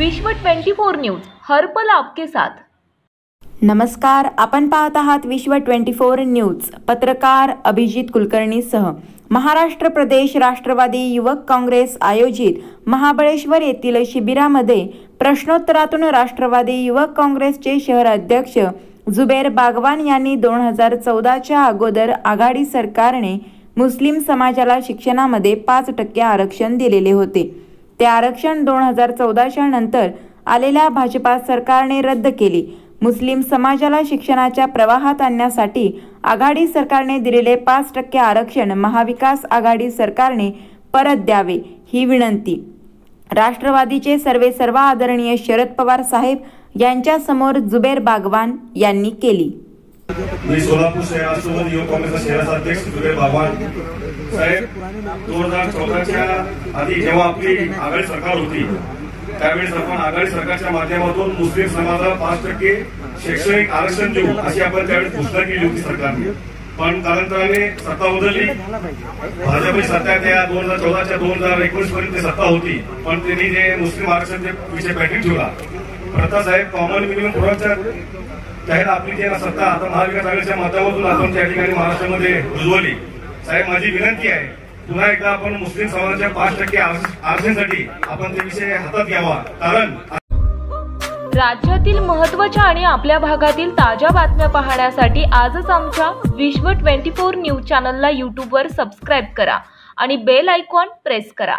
विश्व 24 न्यूज हर पल आपके साथ। नमस्कार, आपण पाहत आहात विश्व 24 न्यूज। पत्रकार अभिजित कुलकर्णीसह महाराष्ट्र प्रदेश राष्ट्रवादी युवक काँग्रेस आयोजित महाबळेश्वर येथील शिबिरामध्ये प्रश्नोत्तरातून राष्ट्रवादी युवक काँग्रेसचे शहर अध्यक्ष जुबेर बागवान यांनी 2014च्या अगोदर आघाडी सरकारने मुस्लिम समाजाला शिक्षणामध्ये 5% आरक्षण दिलेले होते। ते आरक्षण 2014च्या नंतर आलेल्या भाजपा सरकारने रद्द केले। मुस्लिम समाजाला शिक्षणाच्या प्रवाहात आणण्यासाठी आघाडी सरकारने दिलेले 5% आरक्षण महाविकास आघाडी सरकारने परत द्यावे ही विनंती राष्ट्रवादीचे सर्व आदरणीय शरद पवार साहेब यांच्या समोर जुबेर बागवान यांनी केली। मी सोलापूर शहर राष्ट्रवादी युवक काँग्रेसचा शहराचा अध्यक्ष जुबेर बागवान साहेब, 2014च्या आधी जेव्हा आपली आघाडी सरकार होती त्यावेळेस आपण आघाडी सरकारच्या माध्यमातून मुस्लिम समाजाला 5% शैक्षणिक आरक्षण देऊ अशी आपण त्यावेळेस घोषणा केली होती सरकारने। पण कालांतराने सत्ता बदलली, भाजपची सत्ता त्या 2014च्या 2019 पर्यंत सत्ता होती, पण त्यांनी जे मुस्लिम आरक्षण विषय पेंडिंग ठेवला। प्रथा साहेब, कॉमन मिनिमम प्रोडक्टच्या जाहीर आपली जी सत्ता आता महाविकास आघाडीच्या माध्यमातून आपण त्या ठिकाणी महाराष्ट्रामध्ये रुजवली। साहेब, माझी विनंती आहे, पुन्हा एकदा आपण मुस्लिम समाजाच्या 5% आरक्षणासाठी आपण ते विषय हातात घ्यावा। कारण राज्यातील महत्त्वाच्या आणि आपल्या भागातील ताज्या बातम्या पाहण्यासाठी आजच आमच्या विश्व 24 न्यूज चॅनलला YouTube वर सबस्क्राइब करा आणि बेल आयकॉन प्रेस करा।